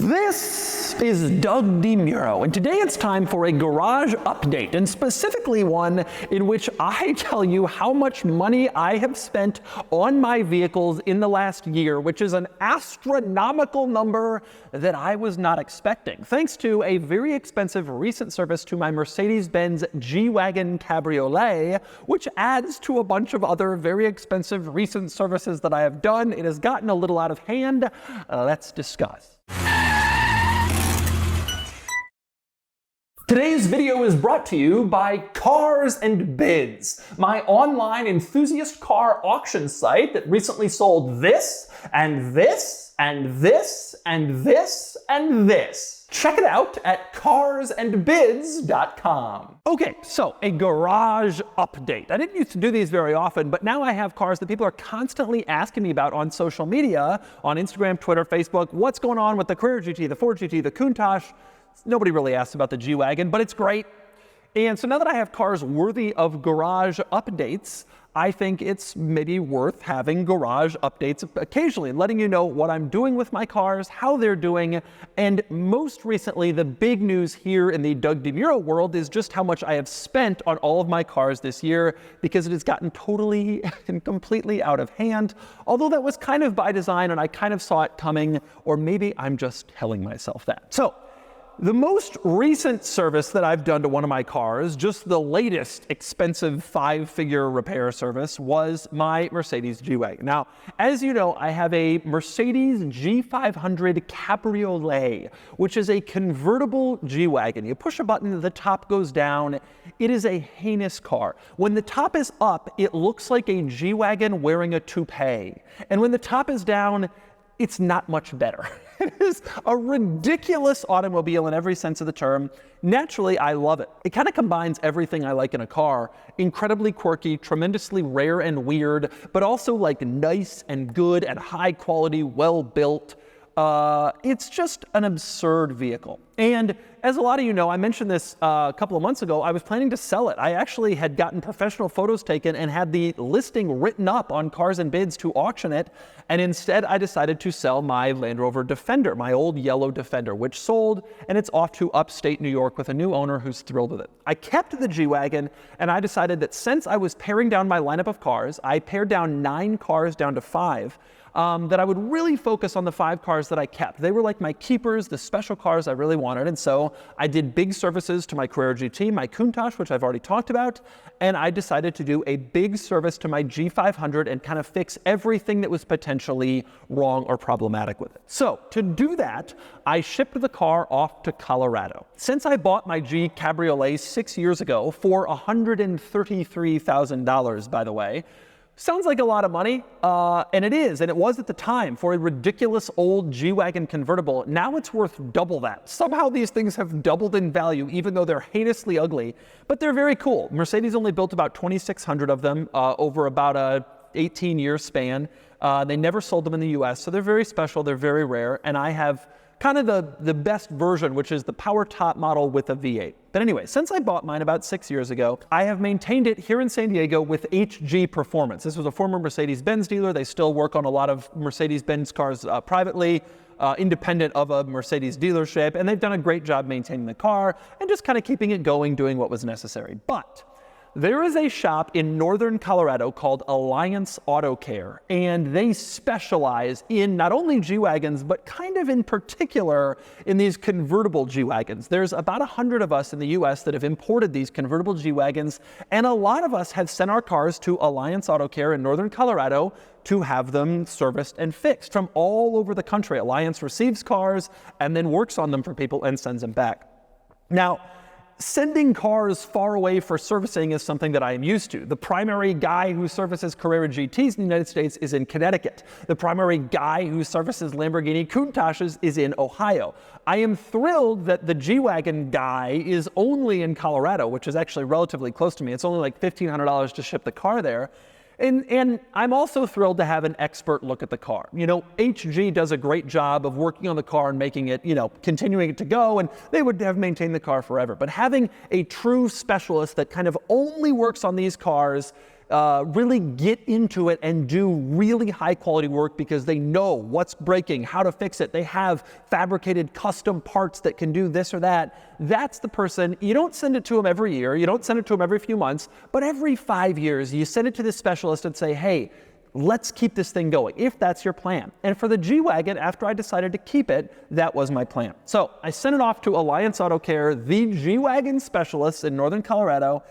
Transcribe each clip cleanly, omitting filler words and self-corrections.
This is Doug DeMuro, and today it's time for a garage update, and specifically one in which I tell you how much money I have spent on my vehicles in the last year, which is an astronomical number that I was not expecting, thanks to a very expensive recent service to my Mercedes-Benz G-Wagon Cabriolet, which adds to a bunch of other very expensive recent services that I have done. It has gotten a little out of hand. Let's discuss. Today's video is brought to you by Cars and Bids, my online enthusiast car auction site that recently sold this, and this, and this, and this, and this. Check it out at carsandbids.com. Okay, so a garage update. I didn't used to do these very often, but now I have cars that people are constantly asking me about on social media, on Instagram, Twitter, Facebook. What's going on with the Carrera GT, the Ford GT, the Countach? Nobody really asks about the G-Wagon, but it's great. And so now that I have cars worthy of garage updates, I think it's maybe worth having garage updates occasionally, letting you know what I'm doing with my cars, how they're doing, and most recently, the big news here in the Doug DeMuro world is just how much I have spent on all of my cars this year, because it has gotten totally and completely out of hand, although that was kind of by design and I kind of saw it coming, or maybe I'm just telling myself that. So, the most recent service that I've done to one of my cars, just the latest expensive 5-figure repair service, was my Mercedes G-Wagon. Now, as you know, I have a Mercedes G500 Cabriolet, which is a convertible G-Wagon. You push a button, the top goes down. It is a heinous car. When the top is up, it looks like a G-Wagon wearing a toupee. And when the top is down, it's not much better. It is a ridiculous automobile in every sense of the term. Naturally, I love it. It kind of combines everything I like in a car. Incredibly quirky, tremendously rare and weird, but also like nice and good and high quality, well built. It's just an absurd vehicle. And as a lot of you know, I mentioned this a couple of months ago, I was planning to sell it. I actually had gotten professional photos taken and had the listing written up on Cars and Bids to auction it. And instead, I decided to sell my Land Rover Defender, my old yellow Defender, which sold, and it's off to upstate New York with a new owner who's thrilled with it. I kept the G-Wagon, and I decided that since I was paring down my lineup of cars, I pared down 9 cars down to 5, that I would really focus on the 5 cars that I kept. They were like my keepers, the special cars I really wanted. And so I did big services to my Carrera GT, my Countach, which I've already talked about. And I decided to do a big service to my G500 and kind of fix everything that was potentially wrong or problematic with it. So to do that, I shipped the car off to Colorado. Since I bought my G Cabriolet 6 years ago for $133,000, by the way, sounds like a lot of money, and it is, and it was at the time for a ridiculous old G-Wagon convertible. Now it's worth double that. Somehow these things have doubled in value, even though they're heinously ugly, but they're very cool. Mercedes only built about 2,600 of them over about a 18-year span. They never sold them in the US, so they're very special, they're very rare, and I have kind of the best version, which is the power top model with a V8. But anyway, since I bought mine about 6 years ago, I have maintained it here in San Diego with HG Performance. This was a former Mercedes-Benz dealer. They still work on a lot of Mercedes-Benz cars privately, independent of a Mercedes dealership, and they've done a great job maintaining the car and just kind of keeping it going, doing what was necessary. But there is a shop in northern Colorado called Alliance Auto Care, and they specialize in not only G-Wagons, but kind of in particular in these convertible G-Wagons. There's about 100 of us in the US that have imported these convertible G-Wagons, and a lot of us have sent our cars to Alliance Auto Care in northern Colorado to have them serviced and fixed from all over the country. Alliance receives cars and then works on them for people and sends them back. Now, sending cars far away for servicing is something that I am used to. The primary guy who services Carrera GTs in the United States is in Connecticut. The primary guy who services Lamborghini Countaches is in Ohio. I am thrilled that the G-Wagon guy is only in Colorado, which is actually relatively close to me. It's only like $1,500 to ship the car there. And I'm also thrilled to have an expert look at the car. You know, HG does a great job of working on the car and making it, continuing it to go, and they would have maintained the car forever. But having a true specialist that kind of only works on these cars really get into it and do really high quality work because they know what's breaking, how to fix it. They have fabricated custom parts that can do this or that. That's the person. You don't send it to them every year. You don't send it to them every few months, but every 5 years, you send it to this specialist and say, hey, let's keep this thing going, if that's your plan. And for the G-Wagon, after I decided to keep it, that was my plan. So I sent it off to Alliance Auto Care, the G-Wagon specialists in Northern Colorado,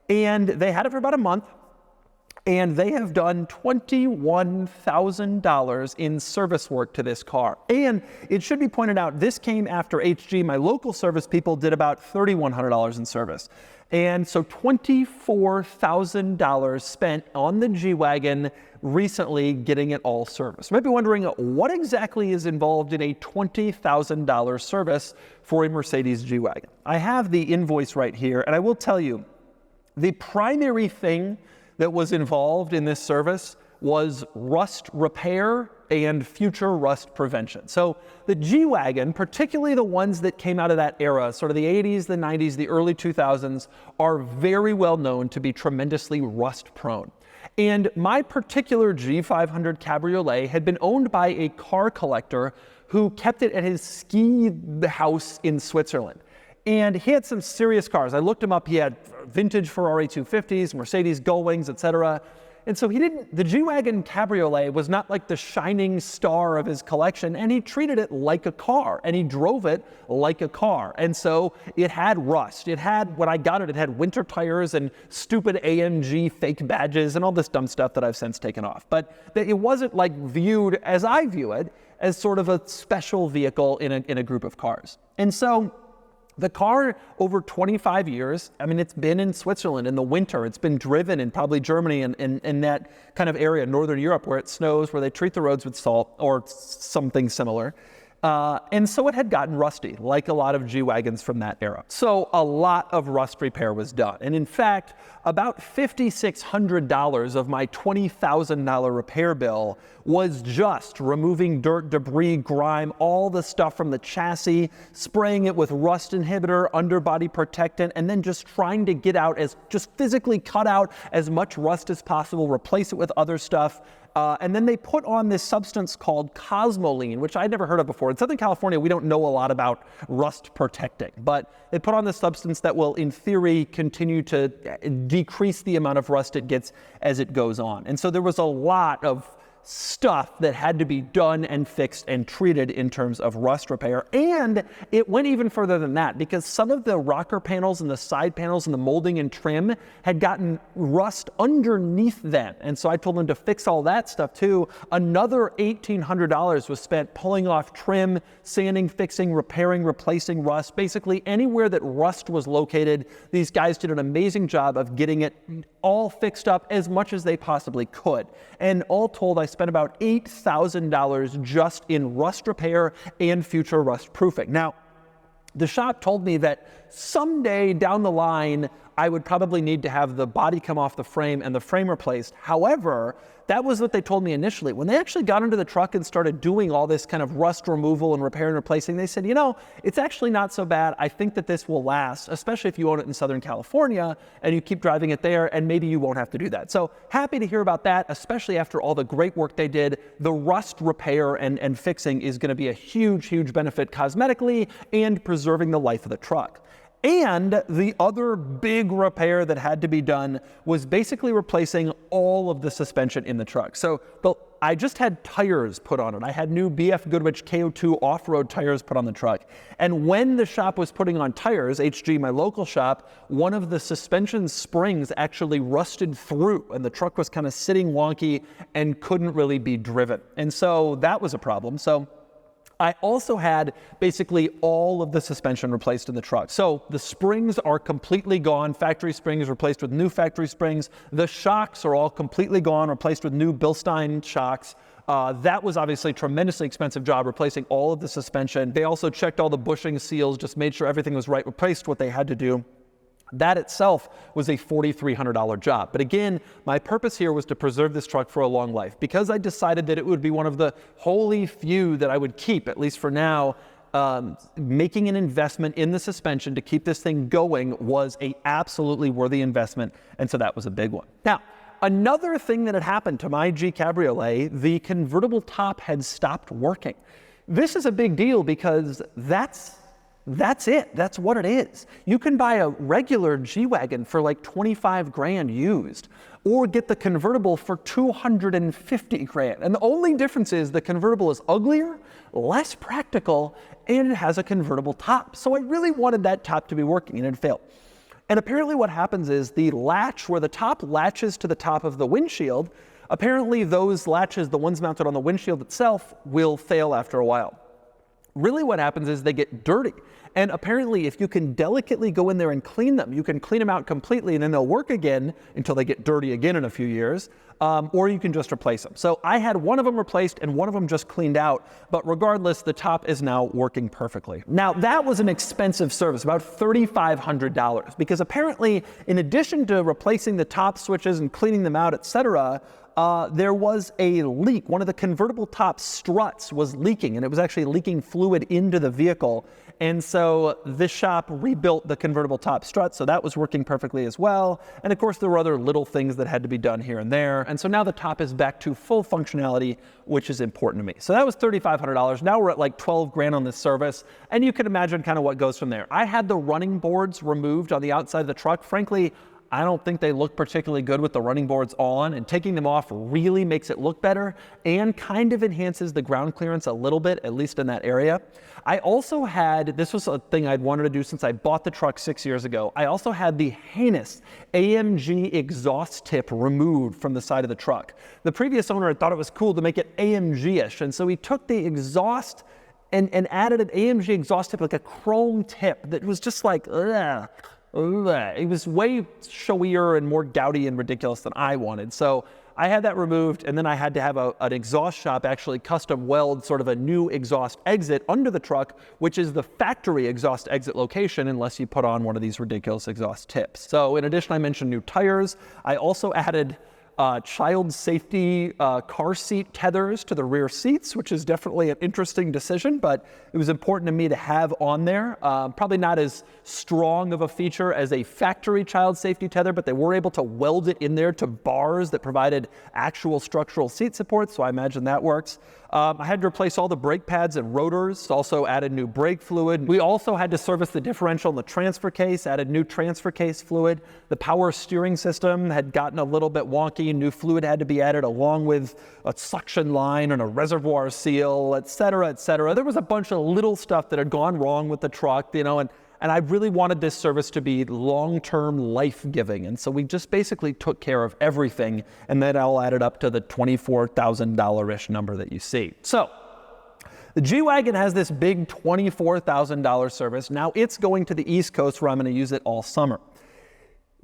and they had it for about a month, and they have done $21,000 in service work to this car. And it should be pointed out, this came after HG, my local service people, did about $3,100 in service. And so $24,000 spent on the G-Wagon recently getting it all serviced. You might be wondering what exactly is involved in a $20,000 service for a Mercedes G-Wagon. I have the invoice right here, and I will tell you, the primary thing that was involved in this service was rust repair and future rust prevention. So the G-Wagon, particularly the ones that came out of that era, sort of the 80s, the 90s, the early 2000s, are very well known to be tremendously rust prone. And my particular G500 Cabriolet had been owned by a car collector who kept it at his ski house in Switzerland. And he had some serious cars. I looked him up. He had vintage Ferrari 250s, Mercedes Gullwings, etc. And so the G-Wagon Cabriolet was not like the shining star of his collection, and he treated it like a car, and he drove it like a car. And so it had rust. It had, when I got it, it had winter tires and stupid AMG fake badges and all this dumb stuff that I've since taken off. But it wasn't like viewed, as I view it, as sort of a special vehicle in a group of cars. And so the car, over 25 years, I mean, it's been in Switzerland in the winter. It's been driven in probably Germany and in that kind of area, Northern Europe, where it snows, where they treat the roads with salt or something similar. And so it had gotten rusty, like a lot of G-Wagons from that era. So a lot of rust repair was done. And in fact, about $5,600 of my $20,000 repair bill was just removing dirt, debris, grime, all the stuff from the chassis, spraying it with rust inhibitor, underbody protectant, and then just trying to get out, just physically cut out as much rust as possible, replace it with other stuff. And then they put on this substance called Cosmoline, which I'd never heard of before. In Southern California, we don't know a lot about rust protecting, but they put on this substance that will, in theory, continue to decrease the amount of rust it gets as it goes on. And so there was a lot of stuff that had to be done and fixed and treated in terms of rust repair. And it went even further than that, because some of the rocker panels and the side panels and the molding and trim had gotten rust underneath them. And so I told them to fix all that stuff too. Another $1,800 was spent pulling off trim, sanding, fixing, repairing, replacing rust. Basically anywhere that rust was located, these guys did an amazing job of getting it all fixed up as much as they possibly could. And all told, I spent about $8,000 just in rust repair and future rust proofing. Now, the shop told me that someday down the line, I would probably need to have the body come off the frame and the frame replaced. However, that was what they told me initially. When they actually got into the truck and started doing all this kind of rust removal and repair and replacing, they said, you know, it's actually not so bad. I think that this will last, especially if you own it in Southern California and you keep driving it there, and maybe you won't have to do that. So happy to hear about that, especially after all the great work they did. The rust repair and fixing is going to be a huge, huge benefit cosmetically and preserving the life of the truck. And the other big repair that had to be done was basically replacing all of the suspension in the truck. So I just had tires put on it. I had new BF Goodrich KO2 off-road tires put on the truck. And when the shop was putting on tires, HG, my local shop, one of the suspension springs actually rusted through, and the truck was kind of sitting wonky and couldn't really be driven. And so that was a problem. So I also had basically all of the suspension replaced in the truck. So the springs are completely gone. Factory springs replaced with new factory springs. The shocks are all completely gone, replaced with new Bilstein shocks. That was obviously a tremendously expensive job, replacing all of the suspension. They also checked all the bushing seals, just made sure everything was right, replaced what they had to do. That itself was a $4,300 job. But again, my purpose here was to preserve this truck for a long life. Because I decided that it would be one of the wholly few that I would keep, at least for now, making an investment in the suspension to keep this thing going was a absolutely worthy investment. And so that was a big one. Now, another thing that had happened to my G Cabriolet, the convertible top had stopped working. This is a big deal because that's it. That's what it is. You can buy a regular G-Wagon for like 25 grand used, or get the convertible for 250 grand. And the only difference is the convertible is uglier, less practical, and it has a convertible top. So I really wanted that top to be working, and it failed. And apparently what happens is the latch, where the top latches to the top of the windshield, apparently those latches, the ones mounted on the windshield itself, will fail after a while. Really what happens is they get dirty. And apparently if you can delicately go in there and clean them, you can clean them out completely and then they'll work again until they get dirty again in a few years, or you can just replace them. So I had one of them replaced and one of them just cleaned out, but regardless, the top is now working perfectly. Now that was an expensive service, about $3,500, because apparently in addition to replacing the top switches and cleaning them out, etc., there was a leak. One of the convertible top struts was leaking, and it was actually leaking fluid into the vehicle. And so this shop rebuilt the convertible top strut, so that was working perfectly as well. And of course, there were other little things that had to be done here and there. And so now the top is back to full functionality, which is important to me. So that was $3,500. Now we're at like 12 grand on this service. And you can imagine kind of what goes from there. I had the running boards removed on the outside of the truck. Frankly, I don't think they look particularly good with the running boards on, and taking them off really makes it look better and kind of enhances the ground clearance a little bit, at least in that area. I also had, this was a thing I'd wanted to do since I bought the truck 6 years ago, I also had the Heinous AMG Exhaust Tip removed from the side of the truck. The previous owner had thought it was cool to make it AMG-ish, and so he took the exhaust and added an AMG exhaust tip, like a chrome tip that was just like, ugh. It was way showier and more gaudy and ridiculous than I wanted. So I had that removed, and then I had to have an exhaust shop actually custom weld sort of a new exhaust exit under the truck, which is the factory exhaust exit location, unless you put on one of these ridiculous exhaust tips. So in addition, I mentioned new tires. I also added child safety car seat tethers to the rear seats, which is definitely an interesting decision, but it was important to me to have on there. Probably not as strong of a feature as a factory child safety tether, but they were able to weld it in there to bars that provided actual structural seat support, so I imagine that works. I had to replace all the brake pads and rotors, also added new brake fluid. We also had to service the differential in the transfer case, added new transfer case fluid. The power steering system had gotten a little bit wonky. New fluid had to be added along with a suction line and a reservoir seal, et cetera, et cetera. There was a bunch of little stuff that had gone wrong with the truck, you know, and I really wanted this service to be long-term life-giving. And so we just basically took care of everything, and that all added up to the $24,000-ish number that you see. So the G-Wagon has this big $24,000 service. Now it's going to the East Coast, where I'm going to use it all summer.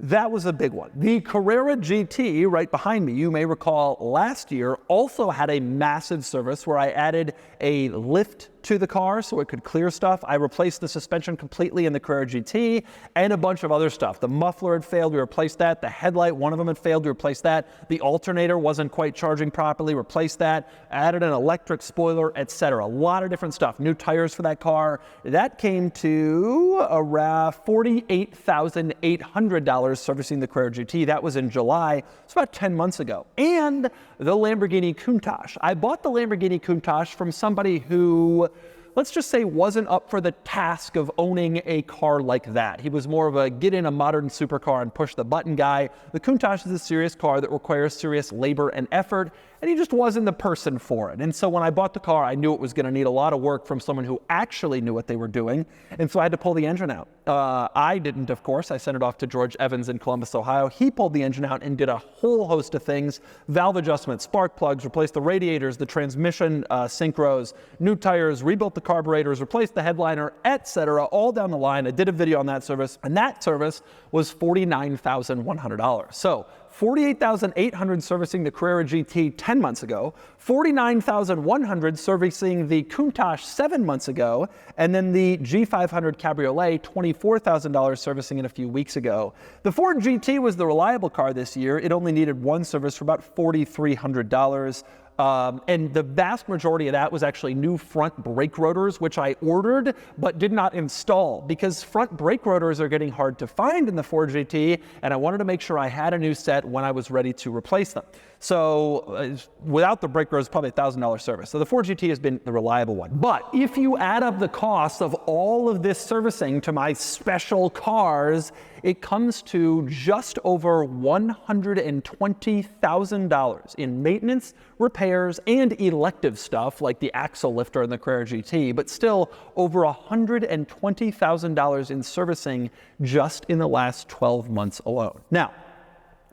That was a big one. The Carrera GT, right behind me, you may recall last year, also had a massive service where I added a lift to the car so it could clear stuff. I replaced the suspension completely in the Carrera GT and a bunch of other stuff. The muffler had failed, we replaced that. The headlight, one of them had failed, we replaced that. The alternator wasn't quite charging properly, replaced that. Added an electric spoiler, etc. A lot of different stuff. New tires for that car. That came to around $48,800 servicing the Carrera GT. That was in July. It's about 10 months ago. And the Lamborghini Countach. I bought the Lamborghini Countach from somebody who, let's just say, wasn't up for the task of owning a car like that. He was more of a get in a modern supercar and push the button guy. The Countach is a serious car that requires serious labor and effort, and he just wasn't the person for it. And so when I bought the car, I knew it was going to need a lot of work from someone who actually knew what they were doing, and so I had to pull the engine out. I didn't, of course. I sent it off to George Evans in Columbus, Ohio. He pulled the engine out and did a whole host of things: valve adjustments, spark plugs, replaced the radiators, the transmission synchros, new tires, rebuilt the carburetors, replaced the headliner, etc., all down the line. I did a video on that service, and that service was $49,100. So $48,800 servicing the Carrera GT 10 months ago, $49,100 servicing the Countach 7 months ago, and then the G500 Cabriolet, $24,000 servicing it a few weeks ago. The Ford GT was the reliable car this year. It only needed one service for about $4,300. And the vast majority of that was actually new front brake rotors, which I ordered but did not install because front brake rotors are getting hard to find in the Ford GT, and I wanted to make sure I had a new set when I was ready to replace them. So without the brake rotors, probably $1,000 service. So the Ford GT has been the reliable one. But if you add up the cost of all of this servicing to my special cars, it comes to just over $120,000 in maintenance, repairs, and elective stuff like the axle lifter and the Carrera GT, but still over $120,000 in servicing just in the last 12 months alone. Now,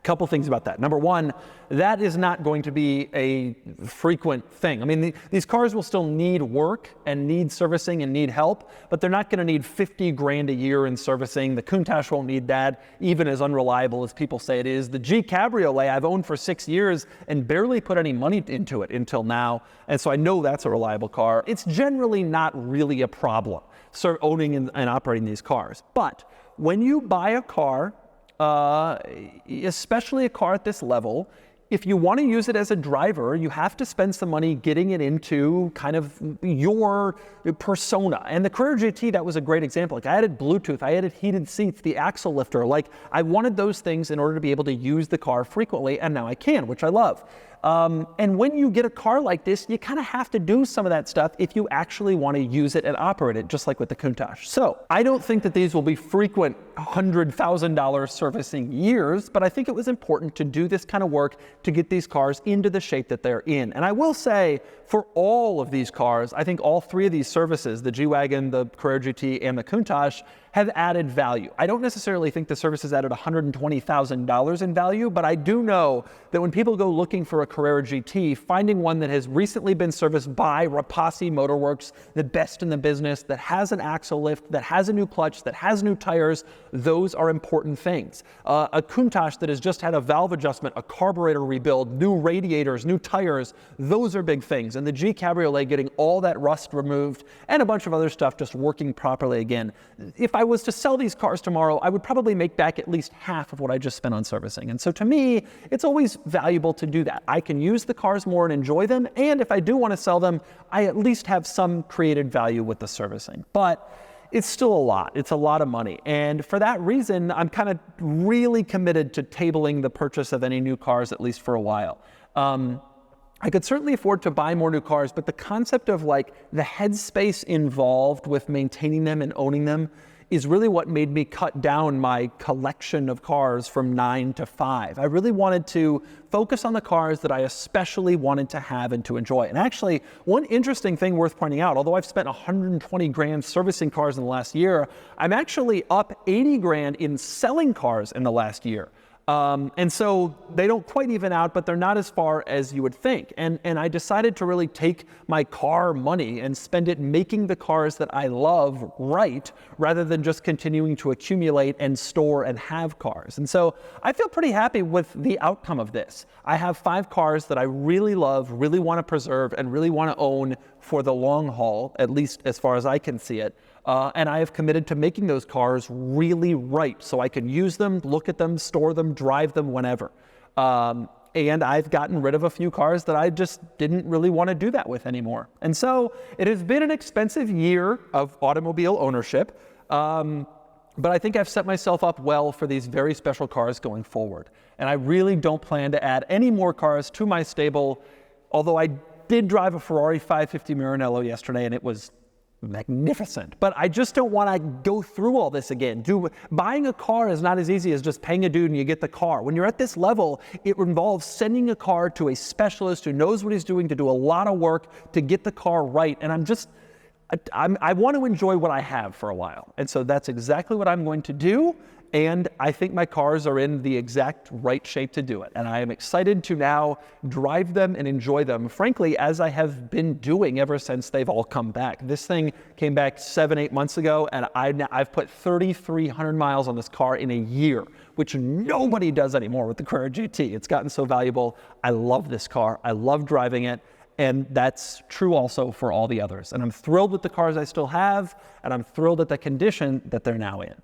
couple things about that. Number one, that is not going to be a frequent thing. I mean, these cars will still need work and need servicing and need help, but they're not going to need 50 grand a year in servicing. The Countach won't need that, even as unreliable as people say it is. The G Cabriolet I've owned for 6 years and barely put any money into it until now, and so I know that's a reliable car. It's generally not really a problem, owning and operating these cars. But when you buy a car, especially a car at this level, if you want to use it as a driver, you have to spend some money getting it into kind of your persona. And the Carrera GT, that was a great example. Like I added Bluetooth, I added heated seats, the axle lifter. Like I wanted those things in order to be able to use the car frequently, and now I can, which I love. And when you get a car like this, you kind of have to do some of that stuff if you actually want to use it and operate it, just like with the Countach. So I don't think that these will be frequent $100,000 servicing years, but I think it was important to do this kind of work to get these cars into the shape that they're in. And I will say, for all of these cars, I think all three of these services, the G-Wagon, the Carrera GT, and the Countach, have added value. I don't necessarily think the service has added $120,000 in value, but I do know that when people go looking for a Carrera GT, finding one that has recently been serviced by Rapasi Motorworks, the best in the business, that has an axle lift, that has a new clutch, that has new tires, those are important things. A Countach that has just had a valve adjustment, a carburetor rebuild, new radiators, new tires, those are big things. And the G Cabriolet getting all that rust removed and a bunch of other stuff just working properly again. If I was to sell these cars tomorrow, I would probably make back at least half of what I just spent on servicing. And so to me, it's always valuable to do that. I can use the cars more and enjoy them. And if I do want to sell them, I at least have some created value with the servicing. But it's still a lot. It's a lot of money. And for that reason, I'm kind of really committed to tabling the purchase of any new cars, at least for a while. I could certainly afford to buy more new cars, but the concept of like the headspace involved with maintaining them and owning them is really what made me cut down my collection of cars from 9 to 5. I really wanted to focus on the cars that I especially wanted to have and to enjoy. And actually, one interesting thing worth pointing out, although I've spent 120 grand servicing cars in the last year, I'm actually up 80 grand in selling cars in the last year. And so they don't quite even out, but they're not as far as you would think. And I decided to really take my car money and spend it making the cars that I love right, rather than just continuing to accumulate and store and have cars. And so I feel pretty happy with the outcome of this. I have 5 cars that I really love, really want to preserve, and really want to own for the long haul, at least as far as I can see it. And I have committed to making those cars really right so I can use them, look at them, store them, drive them whenever. And I've gotten rid of a few cars that I just didn't really want to do that with anymore. And so it has been an expensive year of automobile ownership, but I think I've set myself up well for these very special cars going forward. And I really don't plan to add any more cars to my stable, although I did drive a Ferrari 550 Maranello yesterday and it was magnificent, but I just don't want to go through all this again. Buying a car is not as easy as just paying a dude and you get the car. When you're at this level, it involves sending a car to a specialist who knows what he's doing to do a lot of work to get the car right. And I want to enjoy what I have for a while. And so that's exactly what I'm going to do. And I think my cars are in the exact right shape to do it. And I am excited to now drive them and enjoy them, frankly, as I have been doing ever since they've all come back. This thing came back 7-8 months ago, and I've put 3,300 miles on this car in a year, which nobody does anymore with the Carrera GT. It's gotten so valuable. I love this car. I love driving it. And that's true also for all the others. And I'm thrilled with the cars I still have, and I'm thrilled at the condition that they're now in.